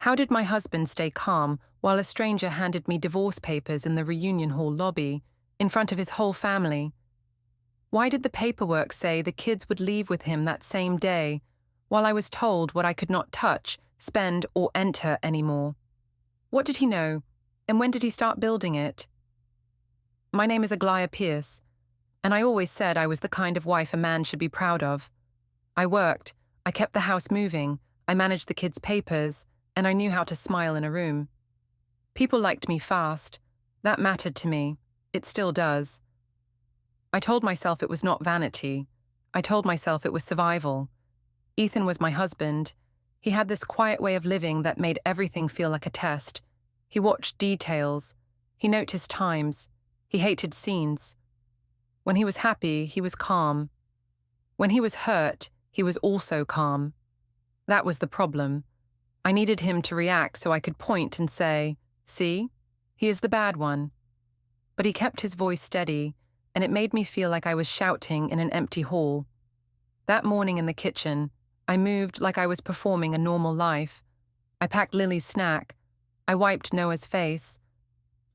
How did my husband stay calm while a stranger handed me divorce papers in the reunion hall lobby, in front of his whole family? Why did the paperwork say the kids would leave with him that same day, while I was told what I could not touch, spend, or enter anymore? What did he know, and when did he start building it? My name is Aglaya Pierce, and I always said I was the kind of wife a man should be proud of. I worked, I kept the house moving, I managed the kids' papers, and I knew how to smile in a room. People liked me fast. That mattered to me. It still does. I told myself it was not vanity. I told myself it was survival. Ethan was my husband. He had this quiet way of living that made everything feel like a test. He watched details. He noticed times. He hated scenes. When he was happy, he was calm. When he was hurt, he was also calm. That was the problem. I needed him to react so I could point and say, "See? He is the bad one." But he kept his voice steady, and it made me feel like I was shouting in an empty hall. That morning in the kitchen, I moved like I was performing a normal life. I packed Lily's snack. I wiped Noah's face.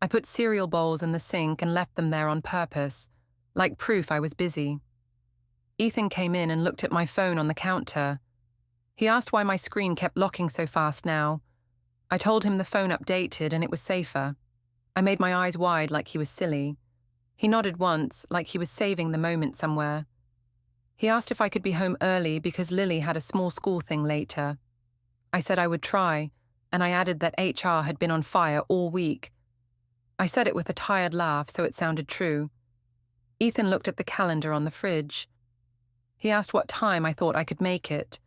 I put cereal bowls in the sink and left them there on purpose, like proof I was busy. Ethan came in and looked at my phone on the counter. He asked why my screen kept locking so fast now. I told him the phone updated and it was safer. I made my eyes wide like he was silly. He nodded once, like he was saving the moment somewhere. He asked if I could be home early because Lily had a small school thing later. I said I would try, and I added that HR had been on fire all week. I said it with a tired laugh so it sounded true. Ethan looked at the calendar on the fridge. He asked what time I thought I could make it.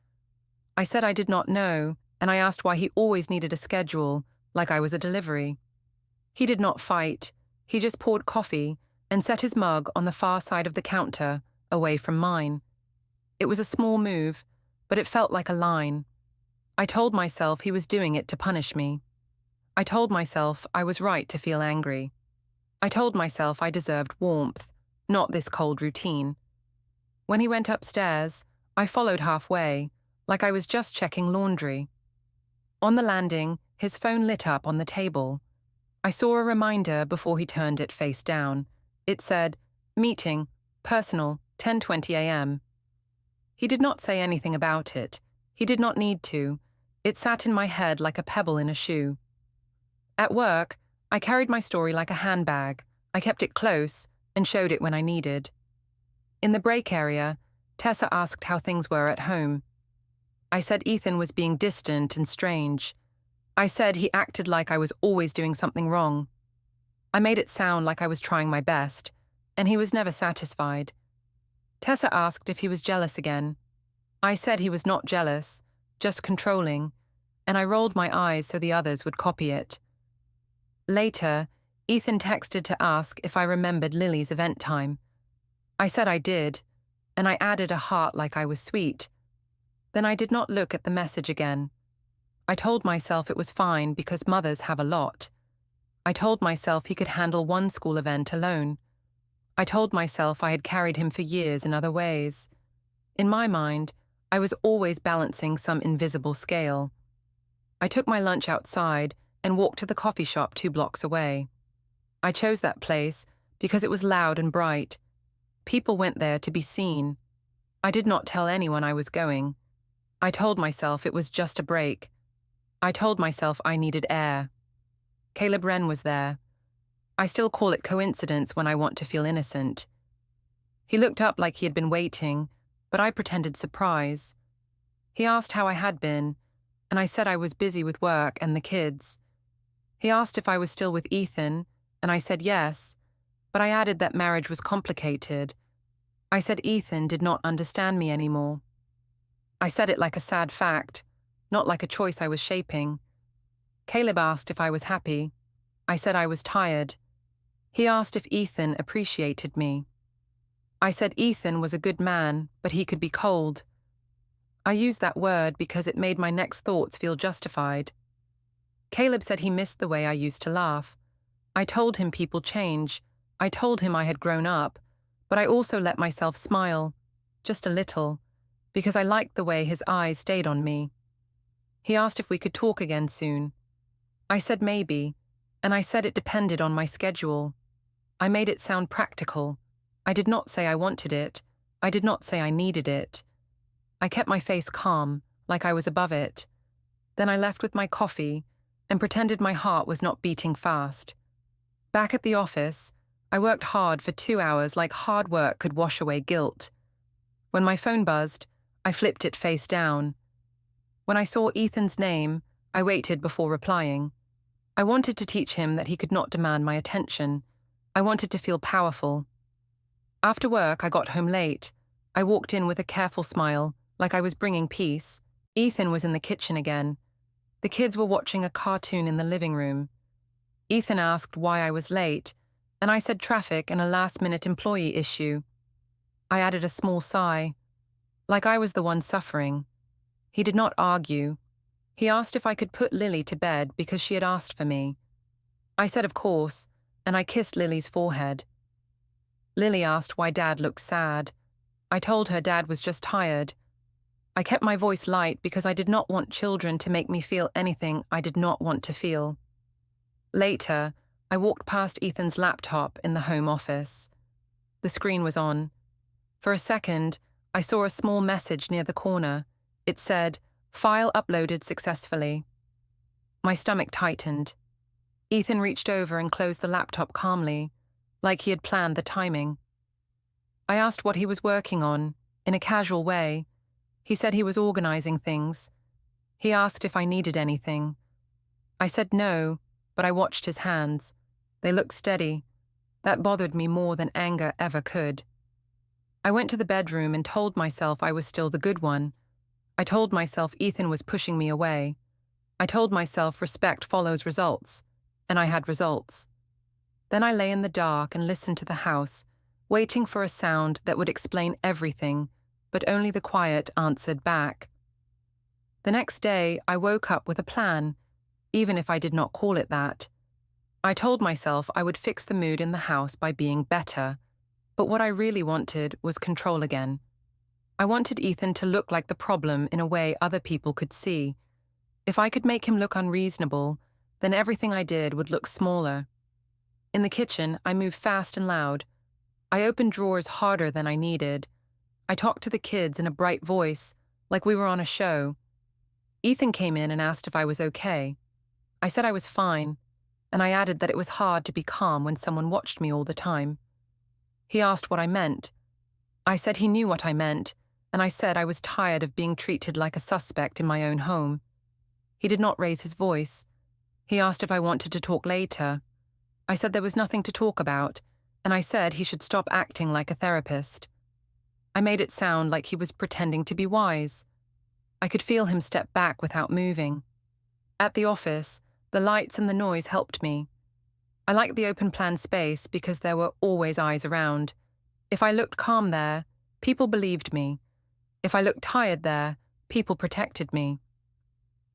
I said I did not know, and I asked why he always needed a schedule, like I was a delivery. He did not fight. He just poured coffee and set his mug on the far side of the counter, away from mine. It was a small move, but it felt like a line. I told myself he was doing it to punish me. I told myself I was right to feel angry. I told myself I deserved warmth, not this cold routine. When he went upstairs, I followed halfway, like I was just checking laundry. On the landing, his phone lit up on the table. I saw a reminder before he turned it face down. It said, "Meeting, personal, 10:20 a.m. He did not say anything about it. He did not need to. It sat in my head like a pebble in a shoe. At work, I carried my story like a handbag. I kept it close and showed it when I needed. In the break area, Tessa asked how things were at home. I said Ethan was being distant and strange. I said he acted like I was always doing something wrong. I made it sound like I was trying my best, and he was never satisfied. Tessa asked if he was jealous again. I said he was not jealous, just controlling, and I rolled my eyes so the others would copy it. Later, Ethan texted to ask if I remembered Lily's event time. I said I did, and I added a heart like I was sweet. Then I did not look at the message again. I told myself it was fine because mothers have a lot. I told myself he could handle one school event alone. I told myself I had carried him for years in other ways. In my mind, I was always balancing some invisible scale. I took my lunch outside and walked to the coffee shop 2 blocks away. I chose that place because it was loud and bright. People went there to be seen. I did not tell anyone I was going. I told myself it was just a break. I told myself I needed air. Caleb Wren was there. I still call it coincidence when I want to feel innocent. He looked up like he had been waiting, but I pretended surprise. He asked how I had been, and I said I was busy with work and the kids. He asked if I was still with Ethan, and I said yes, but I added that marriage was complicated. I said Ethan did not understand me anymore. I said it like a sad fact, not like a choice I was shaping. Caleb asked if I was happy. I said I was tired. He asked if Ethan appreciated me. I said Ethan was a good man, but he could be cold. I used that word because it made my next thoughts feel justified. Caleb said he missed the way I used to laugh. I told him people change. I told him I had grown up, but I also let myself smile, just a little, because I liked the way his eyes stayed on me. He asked if we could talk again soon. I said maybe, and I said it depended on my schedule. I made it sound practical. I did not say I wanted it. I did not say I needed it. I kept my face calm, like I was above it. Then I left with my coffee and pretended my heart was not beating fast. Back at the office, I worked hard for 2 hours like hard work could wash away guilt. When my phone buzzed, I flipped it face down. When I saw Ethan's name, I waited before replying. I wanted to teach him that he could not demand my attention. I wanted to feel powerful. After work, I got home late. I walked in with a careful smile, like I was bringing peace. Ethan was in the kitchen again. The kids were watching a cartoon in the living room. Ethan asked why I was late, and I said traffic and a last-minute employee issue. I added a small sigh, like I was the one suffering. He did not argue. He asked if I could put Lily to bed because she had asked for me. I said of course, and I kissed Lily's forehead. Lily asked why Dad looked sad. I told her Dad was just tired. I kept my voice light because I did not want children to make me feel anything I did not want to feel. Later, I walked past Ethan's laptop in the home office. The screen was on. For a second, I saw a small message near the corner. It said, "File uploaded successfully." My stomach tightened. Ethan reached over and closed the laptop calmly, like he had planned the timing. I asked what he was working on, in a casual way. He said he was organizing things. He asked if I needed anything. I said no, but I watched his hands. They looked steady. That bothered me more than anger ever could. I went to the bedroom and told myself I was still the good one. I told myself Ethan was pushing me away. I told myself respect follows results, and I had results. Then I lay in the dark and listened to the house, waiting for a sound that would explain everything, but only the quiet answered back. The next day, I woke up with a plan, even if I did not call it that. I told myself I would fix the mood in the house by being better, but what I really wanted was control again. I wanted Ethan to look like the problem in a way other people could see. If I could make him look unreasonable, then everything I did would look smaller. In the kitchen, I moved fast and loud. I opened drawers harder than I needed. I talked to the kids in a bright voice, like we were on a show. Ethan came in and asked if I was okay. I said I was fine, and I added that it was hard to be calm when someone watched me all the time. He asked what I meant. I said he knew what I meant, and I said I was tired of being treated like a suspect in my own home. He did not raise his voice. He asked if I wanted to talk later. I said there was nothing to talk about, and I said he should stop acting like a therapist. I made it sound like he was pretending to be wise. I could feel him step back without moving. At the office, the lights and the noise helped me. I liked the open-plan space because there were always eyes around. If I looked calm there, people believed me. If I looked tired there, people protected me.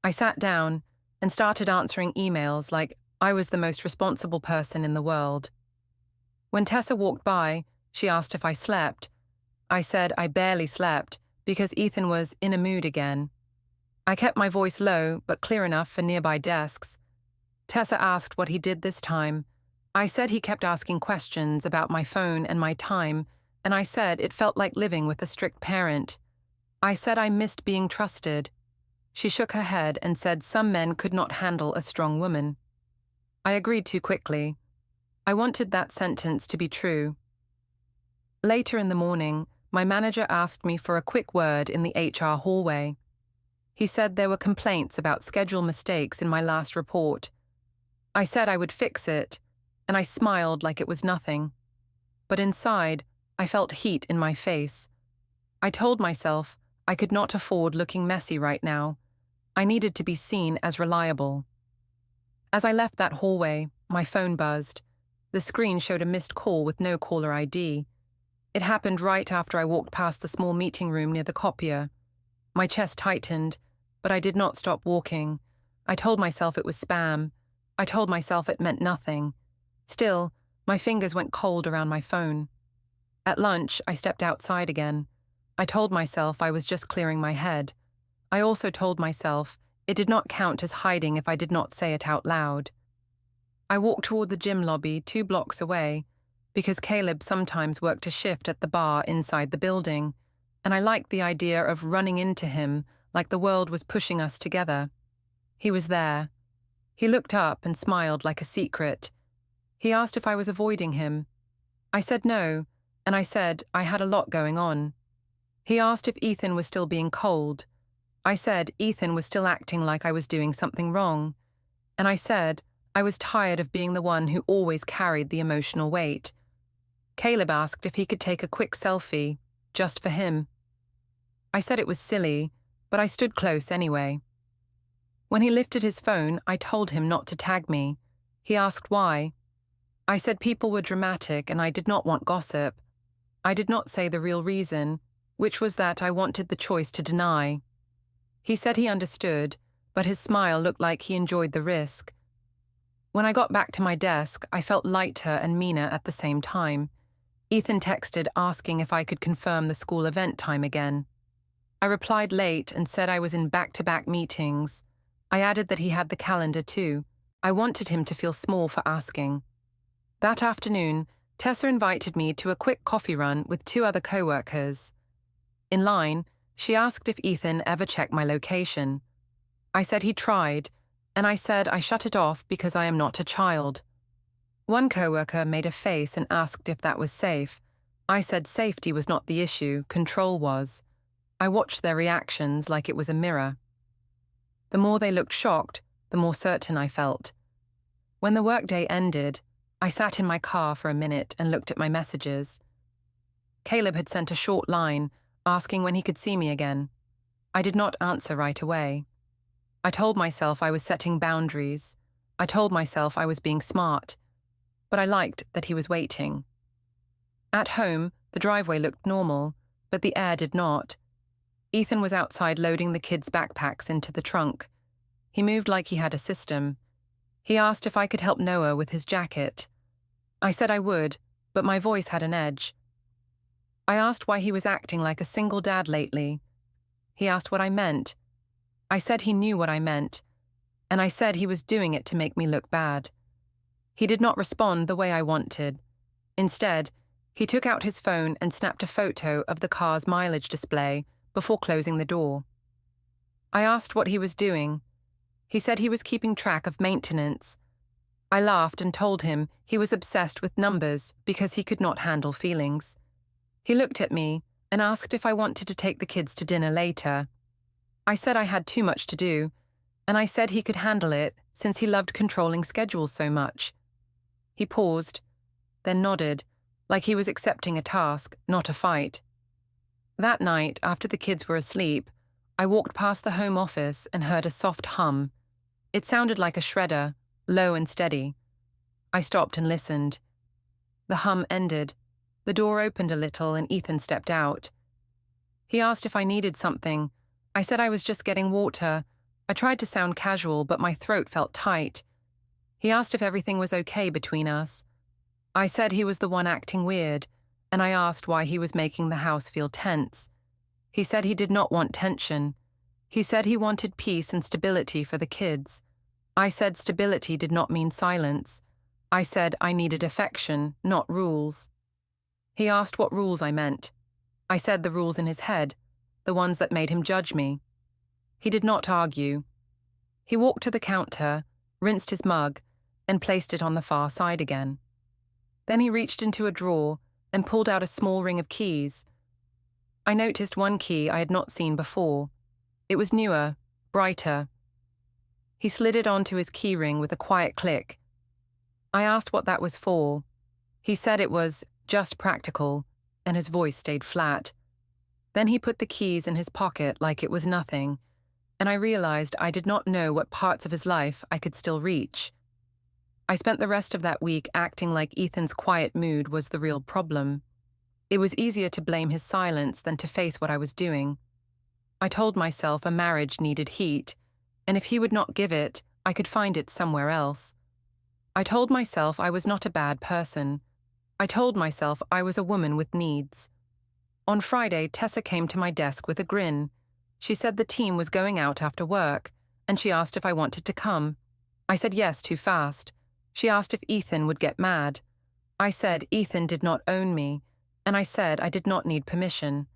I sat down and started answering emails like I was the most responsible person in the world. When Tessa walked by, she asked if I slept. I said I barely slept because Ethan was in a mood again. I kept my voice low but clear enough for nearby desks. Tessa asked what he did this time. I said he kept asking questions about my phone and my time, and I said it felt like living with a strict parent. I said I missed being trusted. She shook her head and said some men could not handle a strong woman. I agreed too quickly. I wanted that sentence to be true. Later in the morning, my manager asked me for a quick word in the HR hallway. He said there were complaints about schedule mistakes in my last report. I said I would fix it, and I smiled like it was nothing. But inside, I felt heat in my face. I told myself I could not afford looking messy right now. I needed to be seen as reliable. As I left that hallway, my phone buzzed. The screen showed a missed call with no caller ID. It happened right after I walked past the small meeting room near the copier. My chest tightened, but I did not stop walking. I told myself it was spam. I told myself it meant nothing. Still, my fingers went cold around my phone. At lunch, I stepped outside again. I told myself I was just clearing my head. I also told myself It did not count as hiding if I did not say it out loud. I walked toward the gym lobby 2 blocks away, because Caleb sometimes worked a shift at the bar inside the building, and I liked the idea of running into him like the world was pushing us together. He was there. He looked up and smiled like a secret. He asked if I was avoiding him. I said no, and I said I had a lot going on. He asked if Ethan was still being cold. I said Ethan was still acting like I was doing something wrong. And I said I was tired of being the one who always carried the emotional weight. Caleb asked if he could take a quick selfie, just for him. I said it was silly, but I stood close anyway. When he lifted his phone, I told him not to tag me. He asked why. I said people were dramatic and I did not want gossip. I did not say the real reason, which was that I wanted the choice to deny. He said he understood, but his smile looked like he enjoyed the risk. When I got back to my desk, I felt lighter and meaner at the same time. Ethan texted asking if I could confirm the school event time again. I replied late and said I was in back-to-back meetings. I added that he had the calendar too. I wanted him to feel small for asking. That afternoon, Tessa invited me to a quick coffee run with 2 other co-workers. In line, she asked if Ethan ever checked my location. I said he tried, and I said I shut it off because I am not a child. One co-worker made a face and asked if that was safe. I said safety was not the issue, control was. I watched their reactions like it was a mirror. The more they looked shocked, the more certain I felt. When the workday ended, I sat in my car for a minute and looked at my messages. Caleb had sent a short line, asking when he could see me again. I did not answer right away. I told myself I was setting boundaries. I told myself I was being smart. But I liked that he was waiting. At home, the driveway looked normal, but the air did not. Ethan was outside loading the kids' backpacks into the trunk. He moved like he had a system. He asked if I could help Noah with his jacket. I said I would, but my voice had an edge. I asked why he was acting like a single dad lately. He asked what I meant. I said he knew what I meant, and I said he was doing it to make me look bad. He did not respond the way I wanted. Instead, he took out his phone and snapped a photo of the car's mileage display before closing the door. I asked what he was doing. He said he was keeping track of maintenance. I laughed and told him he was obsessed with numbers because he could not handle feelings. He looked at me and asked if I wanted to take the kids to dinner later. I said I had too much to do, and I said he could handle it since he loved controlling schedules so much. He paused, then nodded, like he was accepting a task, not a fight. That night, after the kids were asleep, I walked past the home office and heard a soft hum. It sounded like a shredder, low and steady. I stopped and listened. The hum ended. The door opened a little and Ethan stepped out. He asked if I needed something. I said I was just getting water. I tried to sound casual, but my throat felt tight. He asked if everything was okay between us. I said he was the one acting weird, and I asked why he was making the house feel tense. He said he did not want tension. He said he wanted peace and stability for the kids. I said stability did not mean silence. I said I needed affection, not rules. He asked what rules I meant. I said the rules in his head, the ones that made him judge me. He did not argue. He walked to the counter, rinsed his mug, and placed it on the far side again. Then he reached into a drawer and pulled out a small ring of keys. I noticed one key I had not seen before. It was newer, brighter. He slid it onto his key ring with a quiet click. I asked what that was for. He said it was just practical, and his voice stayed flat. Then he put the keys in his pocket like it was nothing, and I realized I did not know what parts of his life I could still reach. I spent the rest of that week acting like Ethan's quiet mood was the real problem. It was easier to blame his silence than to face what I was doing. I told myself a marriage needed heat, and if he would not give it, I could find it somewhere else. I told myself I was not a bad person. I told myself I was a woman with needs. On Friday, Tessa came to my desk with a grin. She said the team was going out after work, and she asked if I wanted to come. I said yes too fast. She asked if Ethan would get mad. I said Ethan did not own me, and I said I did not need permission.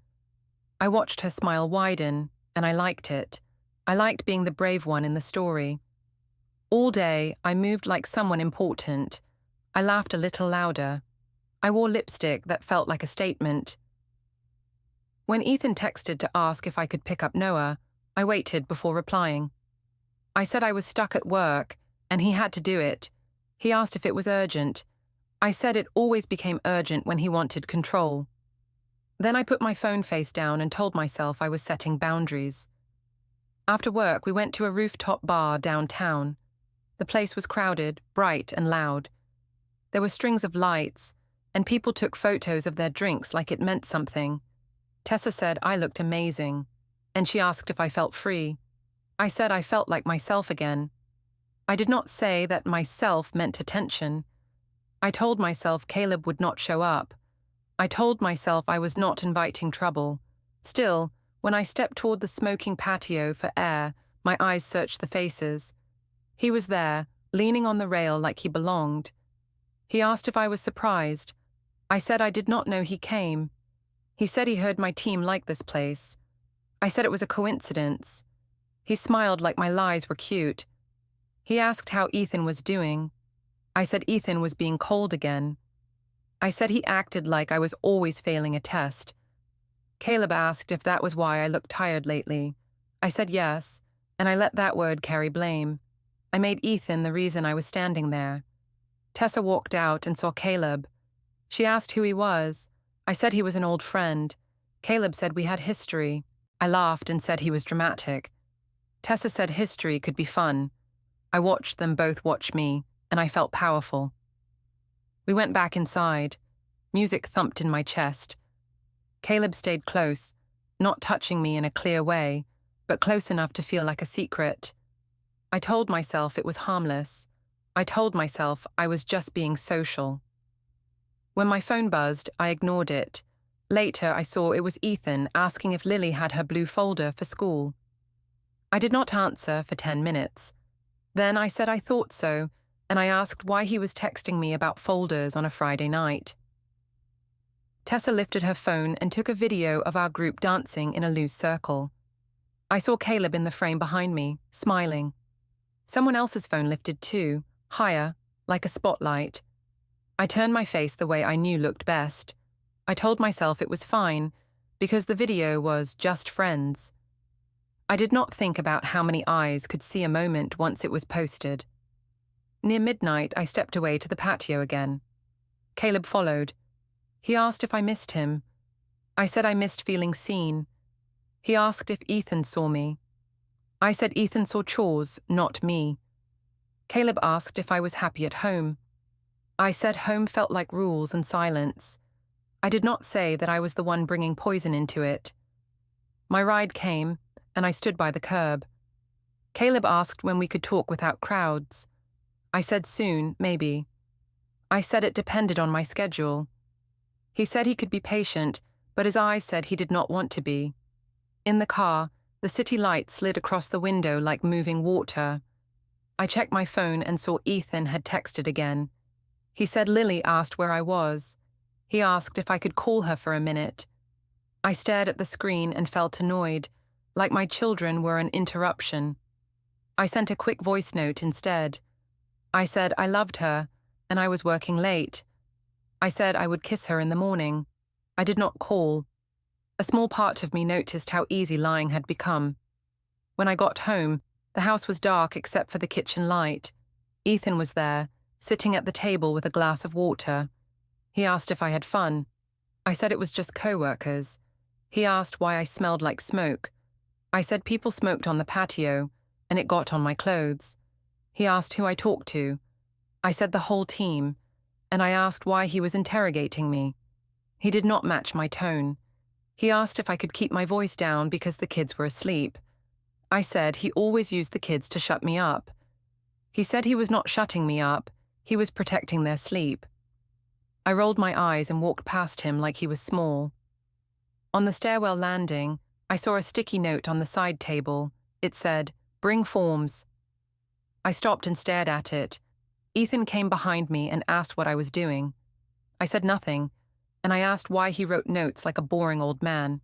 I watched her smile widen, and I liked it. I liked being the brave one in the story. All day, I moved like someone important. I laughed a little louder. I wore lipstick that felt like a statement. When Ethan texted to ask if I could pick up Noah, I waited before replying. I said I was stuck at work, and he had to do it. He asked if it was urgent. I said it always became urgent when he wanted control. Then I put my phone face down and told myself I was setting boundaries. After work, we went to a rooftop bar downtown. The place was crowded, bright and loud. There were strings of lights, and people took photos of their drinks like it meant something. Tessa said I looked amazing, and she asked if I felt free. I said I felt like myself again. I did not say that myself meant attention. I told myself Caleb would not show up. I told myself I was not inviting trouble. Still, when I stepped toward the smoking patio for air, my eyes searched the faces. He was there, leaning on the rail like he belonged. He asked if I was surprised. I said I did not know he came. He said he heard my team like this place. I said it was a coincidence. He smiled like my lies were cute. He asked how Ethan was doing. I said Ethan was being cold again. I said he acted like I was always failing a test. Caleb asked if that was why I looked tired lately. I said yes, and I let that word carry blame. I made Ethan the reason I was standing there. Tessa walked out and saw Caleb. She asked who he was. I said he was an old friend. Caleb said we had history. I laughed and said he was dramatic. Tessa said history could be fun. I watched them both watch me, and I felt powerful. We went back inside. Music thumped in my chest. Caleb stayed close, not touching me in a clear way, but close enough to feel like a secret. I told myself it was harmless. I told myself I was just being social. When my phone buzzed, I ignored it. Later, I saw it was Ethan asking if Lily had her blue folder for school. I did not answer for 10 minutes. Then I said I thought so, and I asked why he was texting me about folders on a Friday night. Tessa lifted her phone and took a video of our group dancing in a loose circle. I saw Caleb in the frame behind me, smiling. Someone else's phone lifted too, higher, like a spotlight. I turned my face the way I knew looked best. I told myself it was fine, because the video was just friends. I did not think about how many eyes could see a moment once it was posted. Near midnight, I stepped away to the patio again. Caleb followed. He asked if I missed him. I said I missed feeling seen. He asked if Ethan saw me. I said Ethan saw chores, not me. Caleb asked if I was happy at home. I said home felt like rules and silence. I did not say that I was the one bringing poison into it. My ride came, and I stood by the curb. Caleb asked when we could talk without crowds. I said soon, maybe. I said it depended on my schedule. He said he could be patient, but his eyes said he did not want to be. In the car, the city light slid across the window like moving water. I checked my phone and saw Ethan had texted again. He said Lily asked where I was. He asked if I could call her for a minute. I stared at the screen and felt annoyed, like my children were an interruption. I sent a quick voice note instead. I said I loved her, and I was working late. I said I would kiss her in the morning. I did not call. A small part of me noticed how easy lying had become. When I got home, the house was dark except for the kitchen light. Ethan was there, sitting at the table with a glass of water. He asked if I had fun. I said it was just co-workers. He asked why I smelled like smoke. I said people smoked on the patio, and it got on my clothes. He asked who I talked to. I said the whole team, and I asked why he was interrogating me. He did not match my tone. He asked if I could keep my voice down because the kids were asleep. I said he always used the kids to shut me up. He said he was not shutting me up, he was protecting their sleep. I rolled my eyes and walked past him like he was small. On the stairwell landing, I saw a sticky note on the side table. It said, Bring forms. I stopped and stared at it. Ethan came behind me and asked what I was doing. I said nothing, and I asked why he wrote notes like a boring old man.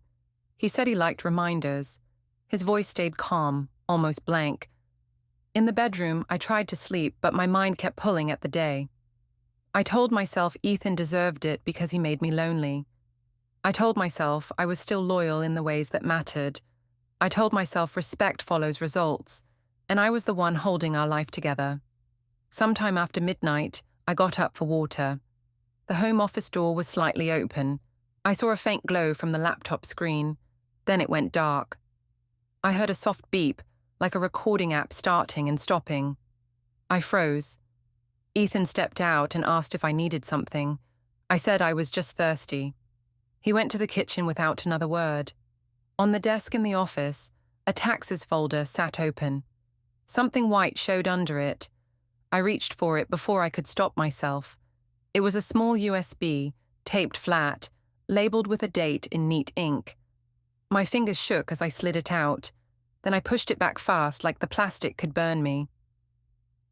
He said he liked reminders. His voice stayed calm, almost blank. In the bedroom, I tried to sleep, but my mind kept pulling at the day. I told myself Ethan deserved it because he made me lonely. I told myself I was still loyal in the ways that mattered. I told myself respect follows results, and I was the one holding our life together. Sometime after midnight, I got up for water. The home office door was slightly open. I saw a faint glow from the laptop screen. Then it went dark. I heard a soft beep, like a recording app starting and stopping. I froze. Ethan stepped out and asked if I needed something. I said I was just thirsty. He went to the kitchen without another word. On the desk in the office, a taxes folder sat open. Something white showed under it. I reached for it before I could stop myself. It was a small USB, taped flat, labeled with a date in neat ink. My fingers shook as I slid it out. Then I pushed it back fast like the plastic could burn me.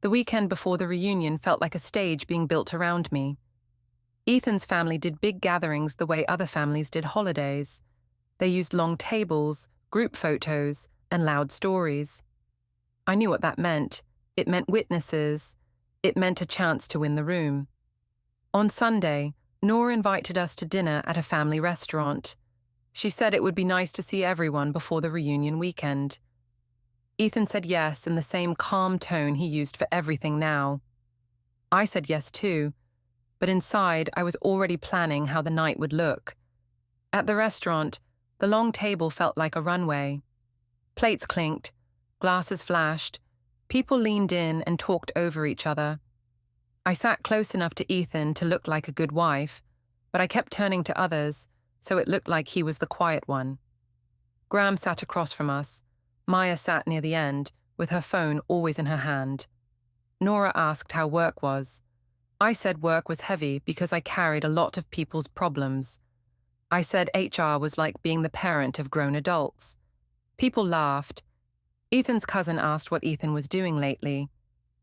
The weekend before the reunion felt like a stage being built around me. Ethan's family did big gatherings the way other families did holidays. They used long tables, group photos, and loud stories. I knew what that meant. It meant witnesses. It meant a chance to win the room. On Sunday, Nora invited us to dinner at a family restaurant. She said it would be nice to see everyone before the reunion weekend. Ethan said yes in the same calm tone he used for everything now. I said yes too, but inside I was already planning how the night would look. At the restaurant, the long table felt like a runway. Plates clinked, glasses flashed, people leaned in and talked over each other. I sat close enough to Ethan to look like a good wife, but I kept turning to others, so it looked like he was the quiet one. Graham sat across from us. Maya sat near the end, with her phone always in her hand. Nora asked how work was. I said work was heavy because I carried a lot of people's problems. I said HR was like being the parent of grown adults. People laughed. Ethan's cousin asked what Ethan was doing lately.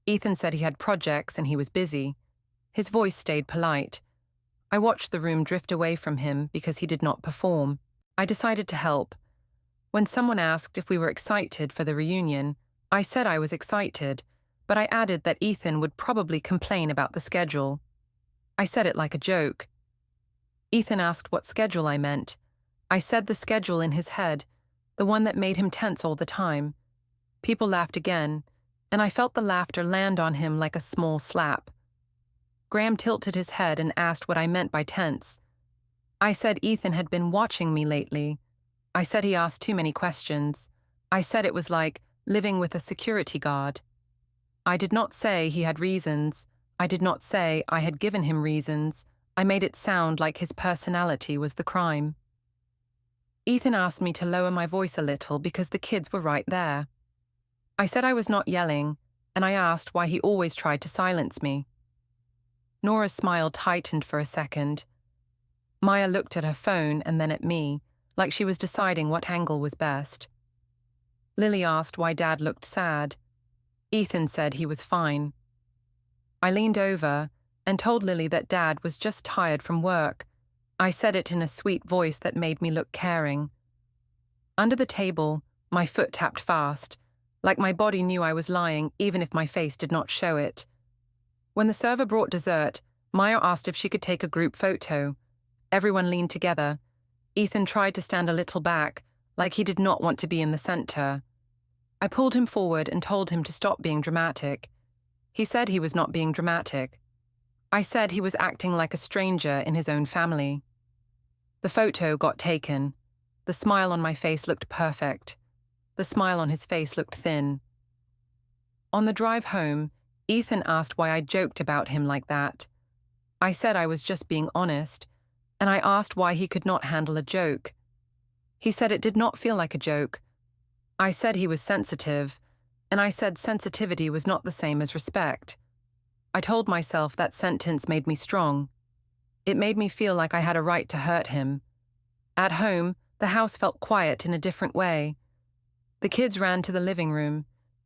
Ethan said he had projects and he was busy. His voice stayed polite. I watched the room drift away from him because he did not perform. I decided to help. When someone asked if we were excited for the reunion, I said I was excited, but I added that Ethan would probably complain about the schedule. I said it like a joke. Ethan asked what schedule I meant. I said the schedule in his head, the one that made him tense all the time. People laughed again, and I felt the laughter land on him like a small slap. Graham tilted his head and asked what I meant by tense. I said Ethan had been watching me lately. I said he asked too many questions. I said it was like living with a security guard. I did not say he had reasons. I did not say I had given him reasons. I made it sound like his personality was the crime. Ethan asked me to lower my voice a little because the kids were right there. I said I was not yelling, and I asked why he always tried to silence me. Nora's smile tightened for a second. Maya looked at her phone and then at me, like she was deciding what angle was best. Lily asked why Dad looked sad. Ethan said he was fine. I leaned over and told Lily that Dad was just tired from work. I said it in a sweet voice that made me look caring. Under the table, my foot tapped fast, like my body knew I was lying even if my face did not show it. When the server brought dessert, Maya asked if she could take a group photo. Everyone leaned together. Ethan tried to stand a little back, like he did not want to be in the center. I pulled him forward and told him to stop being dramatic. He said he was not being dramatic. I said he was acting like a stranger in his own family. The photo got taken. The smile on my face looked perfect. The smile on his face looked thin. On the drive home, Ethan asked why I joked about him like that. I said I was just being honest, and I asked why he could not handle a joke. He said it did not feel like a joke. I said he was sensitive, and I said sensitivity was not the same as respect. I told myself that sentence made me strong. It made me feel like I had a right to hurt him. At home, the house felt quiet in a different way. The kids ran to the living room.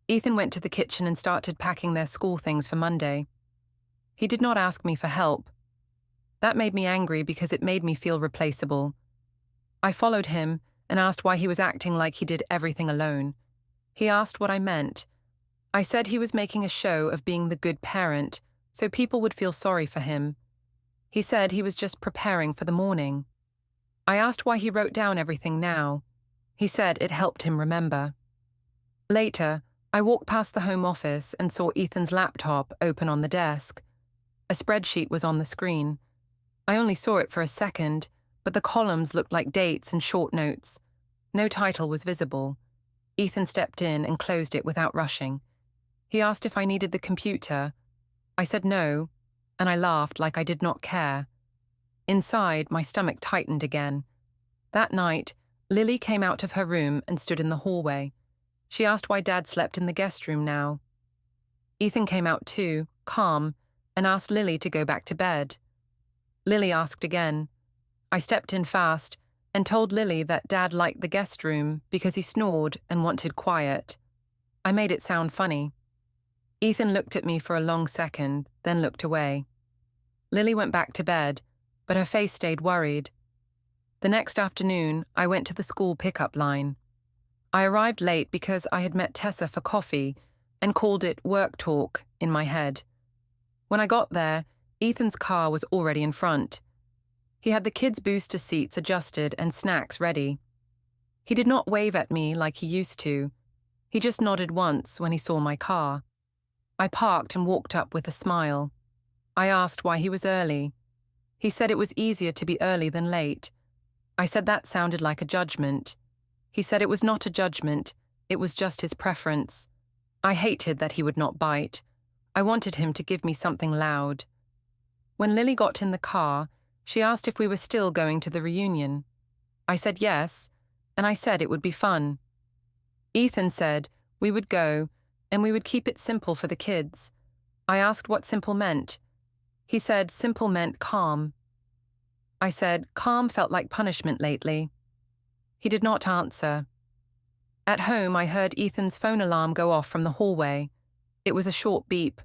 Ethan went to the kitchen and started packing their school things for Monday. He did not ask me for help. That made me angry because it made me feel replaceable. I followed him and asked why he was acting like he did everything alone. He asked what I meant. I said he was making a show of being the good parent, so people would feel sorry for him. He said he was just preparing for the morning. I asked why he wrote down everything now. He said it helped him remember. Later, I walked past the home office and saw Ethan's laptop open on the desk. A spreadsheet was on the screen. I only saw it for a second, but the columns looked like dates and short notes. No title was visible. Ethan stepped in and closed it without rushing. He asked if I needed the computer. I said no, and I laughed like I did not care. Inside, my stomach tightened again. That night, Lily came out of her room and stood in the hallway. She asked why Dad slept in the guest room now. Ethan came out too, calm, and asked Lily to go back to bed. Lily asked again. I stepped in fast and told Lily that Dad liked the guest room because he snored and wanted quiet. I made it sound funny. Ethan looked at me for a long second, then looked away. Lily went back to bed, but her face stayed worried. The next afternoon, I went to the school pickup line. I arrived late because I had met Tessa for coffee and called it work talk in my head. When I got there, Ethan's car was already in front. He had the kids' booster seats adjusted and snacks ready. He did not wave at me like he used to. He just nodded once when he saw my car. I parked and walked up with a smile. I asked why he was early. He said it was easier to be early than late. I said that sounded like a judgment. He said it was not a judgment, it was just his preference. I hated that he would not bite. I wanted him to give me something loud. When Lily got in the car, she asked if we were still going to the reunion. I said yes, and I said it would be fun. Ethan said we would go, and we would keep it simple for the kids. I asked what simple meant. He said simple meant calm. I said calm felt like punishment lately. He did not answer. At home, I heard Ethan's phone alarm go off from the hallway. It was a short beep.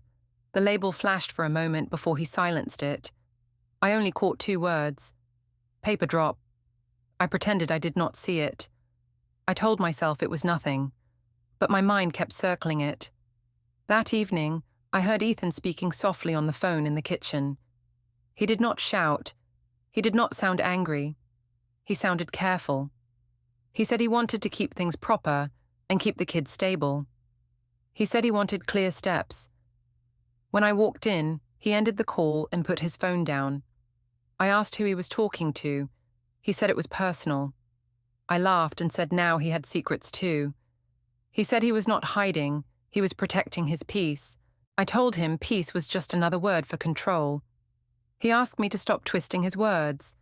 The label flashed for a moment before he silenced it. I only caught 2 words. Paper drop. I pretended I did not see it. I told myself it was nothing, but my mind kept circling it. That evening, I heard Ethan speaking softly on the phone in the kitchen. He did not shout. He did not sound angry. He sounded careful. He said he wanted to keep things proper and keep the kids stable. He said he wanted clear steps. When I walked in, he ended the call and put his phone down. I asked who he was talking to. He said it was personal. I laughed and said now he had secrets too. He said he was not hiding, he was protecting his peace. I told him peace was just another word for control. He asked me to stop twisting his words.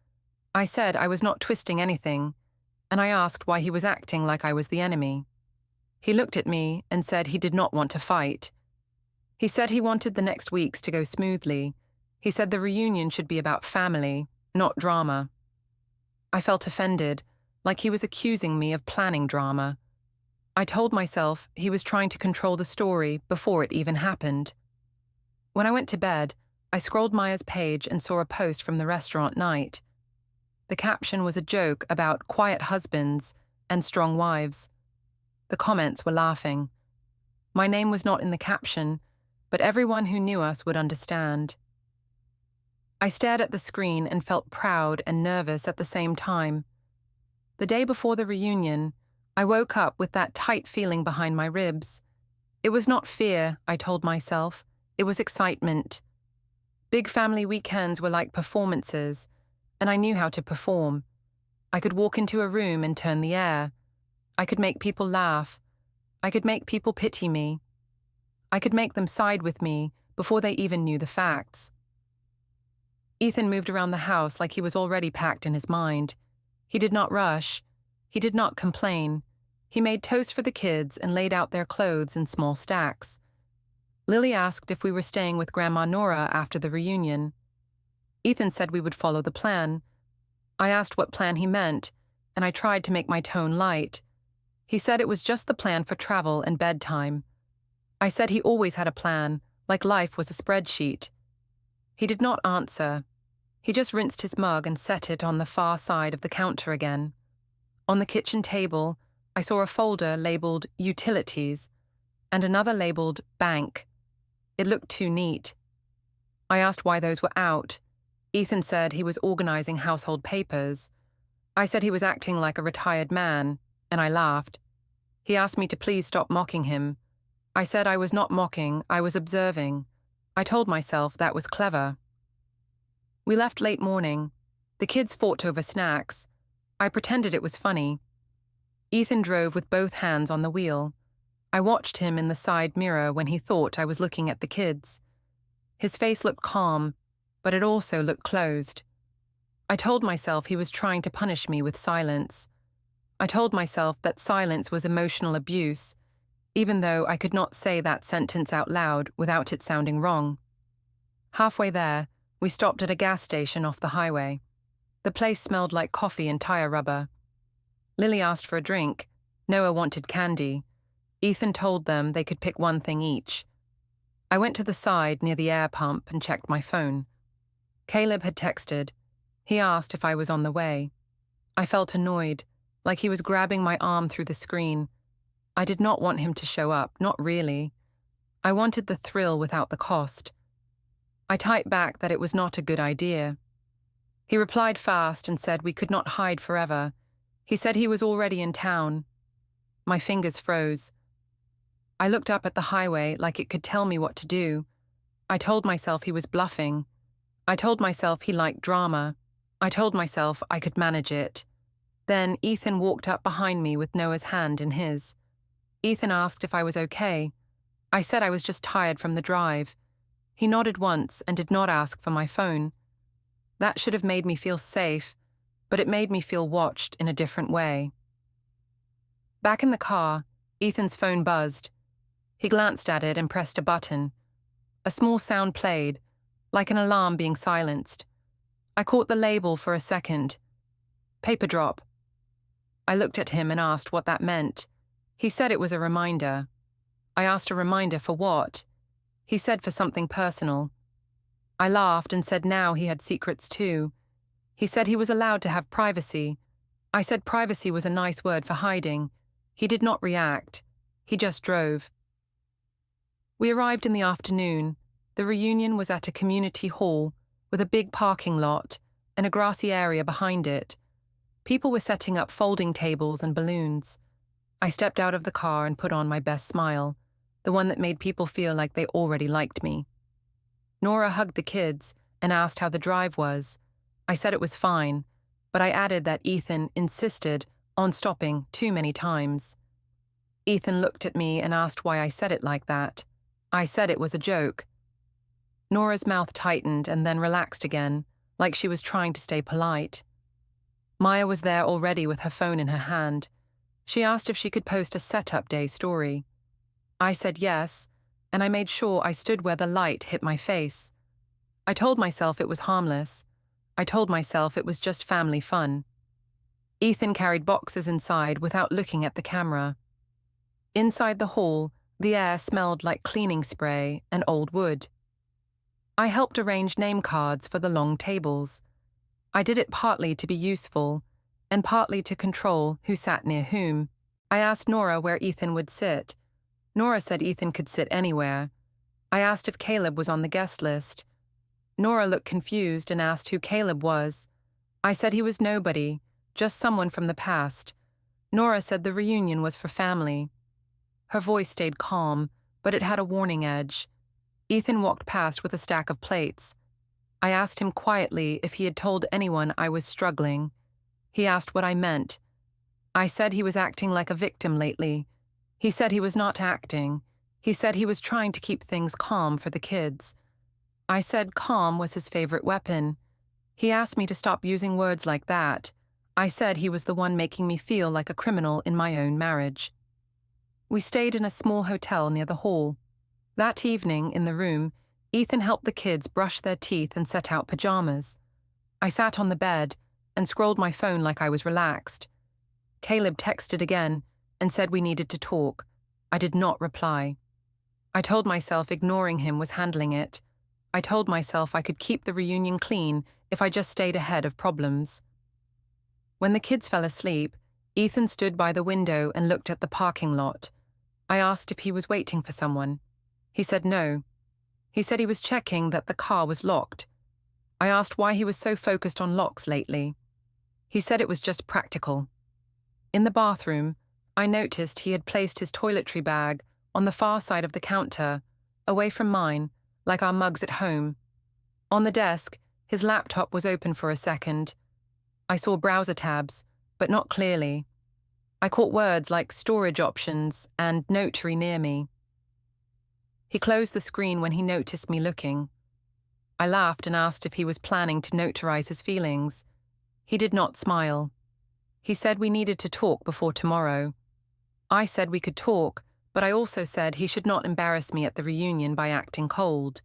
I said I was not twisting anything, and I asked why he was acting like I was the enemy. He looked at me and said he did not want to fight. He said he wanted the next weeks to go smoothly. He said the reunion should be about family, not drama. I felt offended, like he was accusing me of planning drama. I told myself he was trying to control the story before it even happened. When I went to bed, I scrolled Maya's page and saw a post from the restaurant night. The caption was a joke about quiet husbands and strong wives. The comments were laughing. My name was not in the caption, but everyone who knew us would understand. I stared at the screen and felt proud and nervous at the same time. The day before the reunion, I woke up with that tight feeling behind my ribs. It was not fear, I told myself. It was excitement. Big family weekends were like performances, and I knew how to perform. I could walk into a room and turn the air. I could make people laugh. I could make people pity me. I could make them side with me before they even knew the facts. Ethan moved around the house like he was already packed in his mind. He did not rush. He did not complain. He made toast for the kids and laid out their clothes in small stacks. Lily asked if we were staying with Grandma Nora after the reunion. Ethan said we would follow the plan. I asked what plan he meant, and I tried to make my tone light. He said it was just the plan for travel and bedtime. I said he always had a plan, like life was a spreadsheet. He did not answer. He just rinsed his mug and set it on the far side of the counter again. On the kitchen table, I saw a folder labeled Utilities and another labeled Bank. It looked too neat. I asked why those were out. Ethan said he was organizing household papers. I said he was acting like a retired man, and I laughed. He asked me to please stop mocking him. I said I was not mocking, I was observing. I told myself that was clever. We left late morning. The kids fought over snacks. I pretended it was funny. Ethan drove with both hands on the wheel. I watched him in the side mirror when he thought I was looking at the kids. His face looked calm, but it also looked closed. I told myself he was trying to punish me with silence. I told myself that silence was emotional abuse, even though I could not say that sentence out loud without it sounding wrong. Halfway there, we stopped at a gas station off the highway. The place smelled like coffee and tire rubber. Lily asked for a drink. Noah wanted candy. Ethan told them they could pick one thing each. I went to the side near the air pump and checked my phone. Caleb had texted. He asked if I was on the way. I felt annoyed, like he was grabbing my arm through the screen. I did not want him to show up, not really. I wanted the thrill without the cost. I typed back that it was not a good idea. He replied fast and said we could not hide forever. He said he was already in town. My fingers froze. I looked up at the highway like it could tell me what to do. I told myself he was bluffing. I told myself he liked drama. I told myself I could manage it. Then Ethan walked up behind me with Noah's hand in his. Ethan asked if I was okay. I said I was just tired from the drive. He nodded once and did not ask for my phone. That should have made me feel safe, but it made me feel watched in a different way. Back in the car, Ethan's phone buzzed. He glanced at it and pressed a button. A small sound played, like an alarm being silenced. I caught the label for a second. Paper drop. I looked at him and asked what that meant. He said it was a reminder. I asked a reminder for what? He said for something personal. I laughed and said now he had secrets too. He said he was allowed to have privacy. I said privacy was a nice word for hiding. He did not react. He just drove. We arrived in the afternoon. The reunion was at a community hall with a big parking lot and a grassy area behind it. People were setting up folding tables and balloons. I stepped out of the car and put on my best smile, the one that made people feel like they already liked me. Nora hugged the kids and asked how the drive was. I said it was fine, but I added that Ethan insisted on stopping too many times. Ethan looked at me and asked why I said it like that. I said it was a joke. Nora's mouth tightened and then relaxed again, like she was trying to stay polite. Maya was there already with her phone in her hand. She asked if she could post a setup day story. I said yes, and I made sure I stood where the light hit my face. I told myself it was harmless. I told myself it was just family fun. Ethan carried boxes inside without looking at the camera. Inside the hall, the air smelled like cleaning spray and old wood. I helped arrange name cards for the long tables. I did it partly to be useful, and partly to control who sat near whom. I asked Nora where Ethan would sit. Nora said Ethan could sit anywhere. I asked if Caleb was on the guest list. Nora looked confused and asked who Caleb was. I said he was nobody, just someone from the past. Nora said the reunion was for family. Her voice stayed calm, but it had a warning edge. Ethan walked past with a stack of plates. I asked him quietly if he had told anyone I was struggling. He asked what I meant. I said he was acting like a victim lately. He said he was not acting. He said he was trying to keep things calm for the kids. I said calm was his favorite weapon. He asked me to stop using words like that. I said he was the one making me feel like a criminal in my own marriage. We stayed in a small hotel near the hall. That evening, in the room, Ethan helped the kids brush their teeth and set out pajamas. I sat on the bed and scrolled my phone like I was relaxed. Caleb texted again and said we needed to talk. I did not reply. I told myself ignoring him was handling it. I told myself I could keep the reunion clean if I just stayed ahead of problems. When the kids fell asleep, Ethan stood by the window and looked at the parking lot. I asked if he was waiting for someone. He said no. He said he was checking that the car was locked. I asked why he was so focused on locks lately. He said it was just practical. In the bathroom, I noticed he had placed his toiletry bag on the far side of the counter, away from mine, like our mugs at home. On the desk, his laptop was open for a second. I saw browser tabs, but not clearly. I caught words like storage options and notary near me. He closed the screen when he noticed me looking. I laughed and asked if he was planning to notarize his feelings. He did not smile. He said we needed to talk before tomorrow. I said we could talk, but I also said he should not embarrass me at the reunion by acting cold.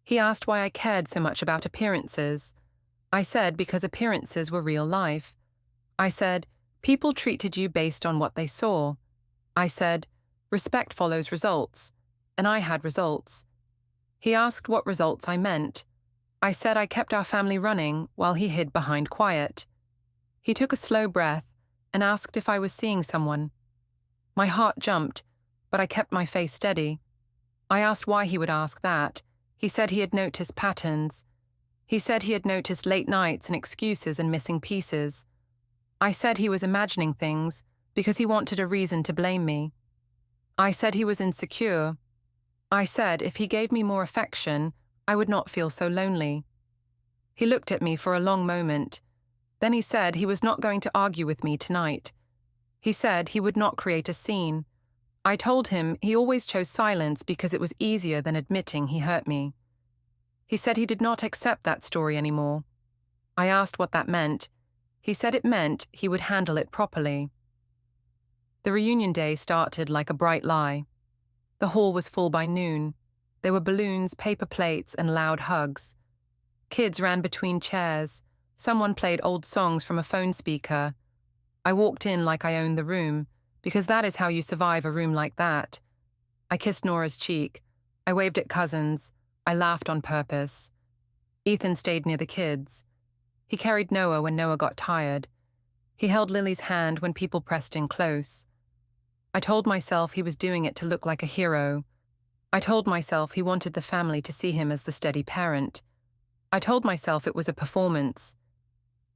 He asked why I cared so much about appearances. I said because appearances were real life. I said, people treated you based on what they saw. I said, respect follows results, and I had results. He asked what results I meant. I said I kept our family running while he hid behind quiet. He took a slow breath and asked if I was seeing someone. My heart jumped, but I kept my face steady. I asked why he would ask that. He said he had noticed patterns. He said he had noticed late nights and excuses and missing pieces. I said he was imagining things because he wanted a reason to blame me. I said he was insecure. I said if he gave me more affection, I would not feel so lonely. He looked at me for a long moment. Then he said he was not going to argue with me tonight. He said he would not create a scene. I told him he always chose silence because it was easier than admitting he hurt me. He said he did not accept that story anymore. I asked what that meant. He said it meant he would handle it properly. The reunion day started like a bright lie. The hall was full by noon. There were balloons, paper plates, and loud hugs. Kids ran between chairs. Someone played old songs from a phone speaker. I walked in like I owned the room, because that is how you survive a room like that. I kissed Nora's cheek. I waved at cousins. I laughed on purpose. Ethan stayed near the kids. He carried Noah when Noah got tired. He held Lily's hand when people pressed in close. I told myself he was doing it to look like a hero. I told myself he wanted the family to see him as the steady parent. I told myself it was a performance.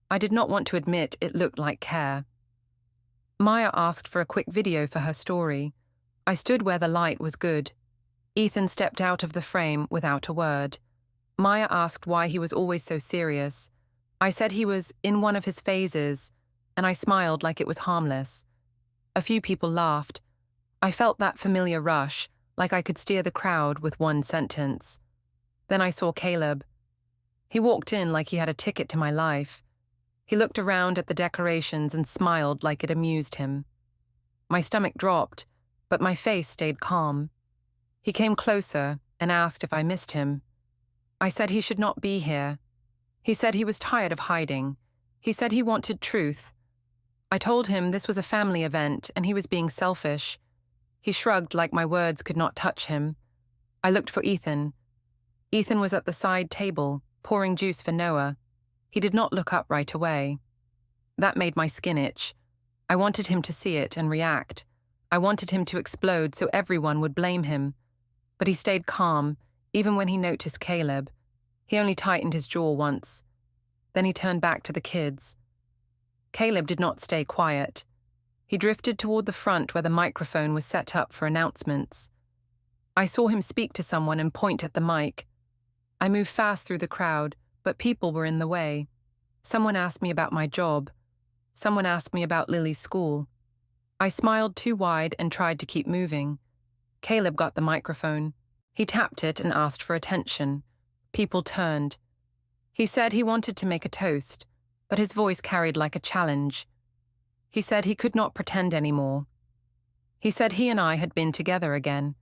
I did not want to admit it looked like care. Maya asked for a quick video for her story. I stood where the light was good. Ethan stepped out of the frame without a word. Maya asked why he was always so serious. I said he was in one of his phases, and I smiled like it was harmless. A few people laughed. I felt that familiar rush, like I could steer the crowd with one sentence. Then I saw Caleb. He walked in like he had a ticket to my life. He looked around at the decorations and smiled like it amused him. My stomach dropped, but my face stayed calm. He came closer and asked if I missed him. I said he should not be here. He said he was tired of hiding. He said he wanted truth. I told him this was a family event and he was being selfish. He shrugged like my words could not touch him. I looked for Ethan. Ethan was at the side table, pouring juice for Noah. He did not look up right away. That made my skin itch. I wanted him to see it and react. I wanted him to explode so everyone would blame him. But he stayed calm, even when he noticed Caleb. He only tightened his jaw once. Then he turned back to the kids. Caleb did not stay quiet. He drifted toward the front where the microphone was set up for announcements. I saw him speak to someone and point at the mic. I moved fast through the crowd, but people were in the way. Someone asked me about my job. Someone asked me about Lily's school. I smiled too wide and tried to keep moving. Caleb got the microphone. He tapped it and asked for attention. People turned. He said he wanted to make a toast, but his voice carried like a challenge. He said he could not pretend anymore. He said he and I had been together again.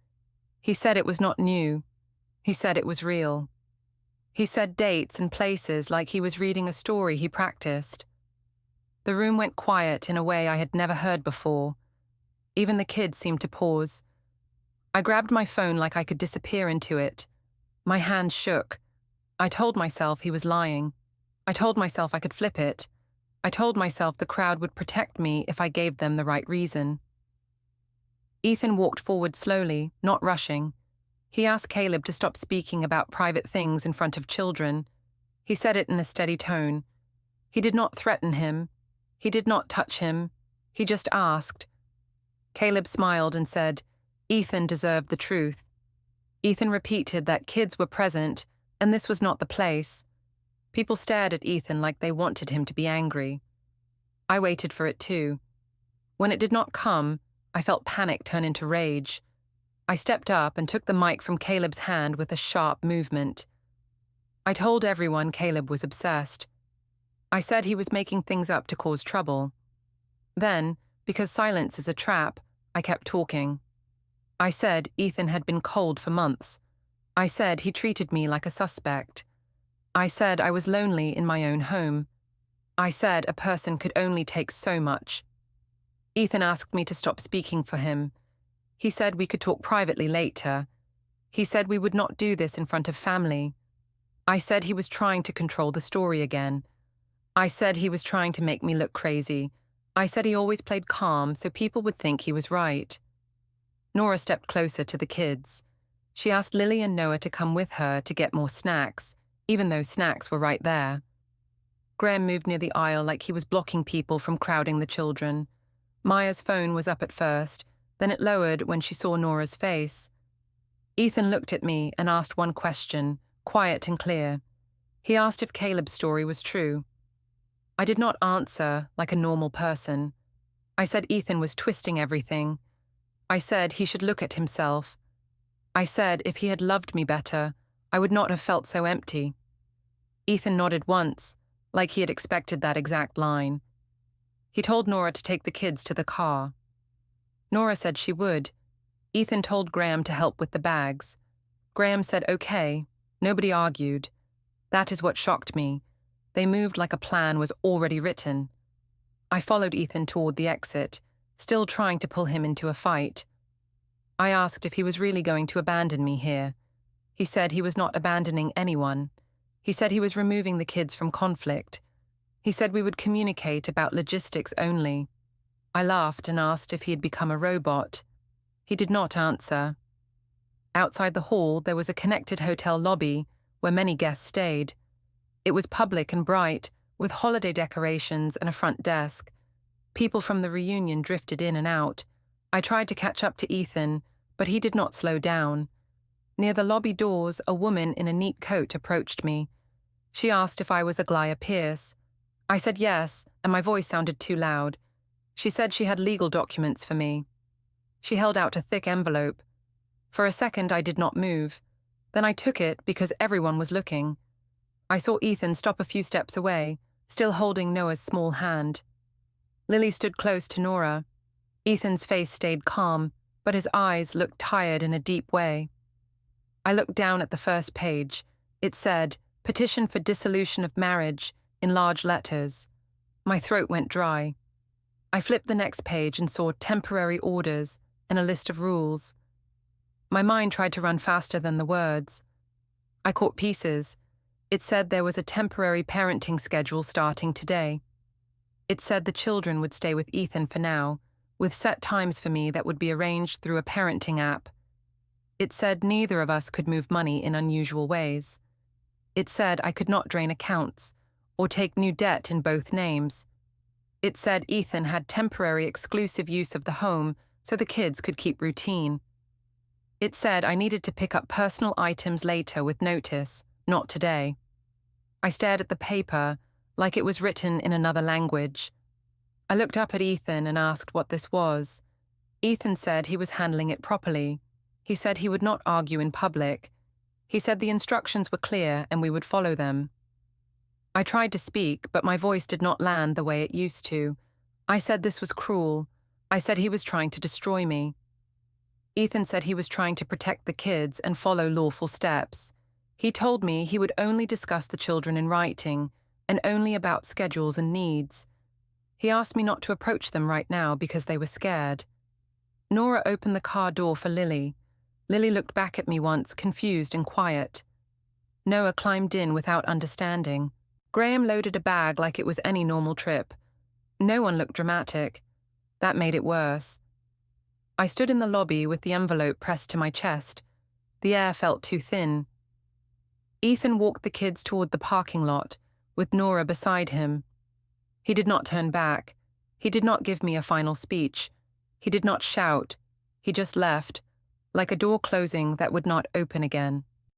He said it was not new. He said it was real. He said dates and places like he was reading a story he practiced. The room went quiet in a way I had never heard before. Even the kids seemed to pause. I grabbed my phone like I could disappear into it. My hand shook. I told myself he was lying. I told myself I could flip it. I told myself the crowd would protect me if I gave them the right reason. Ethan walked forward slowly, not rushing. He asked Caleb to stop speaking about private things in front of children. He said it in a steady tone. He did not threaten him. He did not touch him. He just asked. Caleb smiled and said, Ethan deserved the truth. Ethan repeated that kids were present, and this was not the place. People stared at Ethan like they wanted him to be angry. I waited for it too. When it did not come, I felt panic turn into rage. I stepped up and took the mic from Caleb's hand with a sharp movement. I told everyone Caleb was obsessed. I said he was making things up to cause trouble. Then, because silence is a trap, I kept talking. I said Ethan had been cold for months. I said he treated me like a suspect. I said I was lonely in my own home. I said a person could only take so much. Ethan asked me to stop speaking for him. He said we could talk privately later. He said we would not do this in front of family. I said he was trying to control the story again. I said he was trying to make me look crazy. I said he always played calm so people would think he was right. Nora stepped closer to the kids. She asked Lily and Noah to come with her to get more snacks, even though snacks were right there. Graham moved near the aisle like he was blocking people from crowding the children. Maya's phone was up at first, then it lowered when she saw Nora's face. Ethan looked at me and asked one question, quiet and clear. He asked if Caleb's story was true. I did not answer like a normal person. I said Ethan was twisting everything. I said he should look at himself. I said if he had loved me better, I would not have felt so empty. Ethan nodded once, like he had expected that exact line. He told Nora to take the kids to the car. Nora said she would. Ethan told Graham to help with the bags. Graham said okay. Nobody argued. That is what shocked me. They moved like a plan was already written. I followed Ethan toward the exit, still trying to pull him into a fight. I asked if he was really going to abandon me here. He said he was not abandoning anyone. He said he was removing the kids from conflict. He said we would communicate about logistics only. I laughed and asked if he had become a robot. He did not answer. Outside the hall, there was a connected hotel lobby where many guests stayed. It was public and bright, with holiday decorations and a front desk. People from the reunion drifted in and out. I tried to catch up to Ethan, but he did not slow down. Near the lobby doors, a woman in a neat coat approached me. She asked if I was Aglaya Pierce. I said yes, and my voice sounded too loud. She said she had legal documents for me. She held out a thick envelope. For a second, I did not move. Then I took it because everyone was looking. I saw Ethan stop a few steps away, still holding Noah's small hand. Lily stood close to Nora. Ethan's face stayed calm, but his eyes looked tired in a deep way. I looked down at the first page. It said, "Petition for dissolution of marriage," in large letters. My throat went dry. I flipped the next page and saw temporary orders and a list of rules. My mind tried to run faster than the words. I caught pieces. It said there was a temporary parenting schedule starting today. It said the children would stay with Ethan for now, with set times for me that would be arranged through a parenting app. It said neither of us could move money in unusual ways. It said I could not drain accounts or take new debt in both names. It said Ethan had temporary exclusive use of the home so the kids could keep routine. It said I needed to pick up personal items later with notice, not today. I stared at the paper like it was written in another language. I looked up at Ethan and asked what this was. Ethan said he was handling it properly. He said he would not argue in public. He said the instructions were clear and we would follow them. I tried to speak, but my voice did not land the way it used to. I said this was cruel. I said he was trying to destroy me. Ethan said he was trying to protect the kids and follow lawful steps. He told me he would only discuss the children in writing and only about schedules and needs. He asked me not to approach them right now because they were scared. Nora opened the car door for Lily. Lily looked back at me once, confused and quiet. Noah climbed in without understanding. Graham loaded a bag like it was any normal trip. No one looked dramatic. That made it worse. I stood in the lobby with the envelope pressed to my chest. The air felt too thin. Ethan walked the kids toward the parking lot, with Nora beside him. He did not turn back. He did not give me a final speech. He did not shout. He just left, like a door closing that would not open again.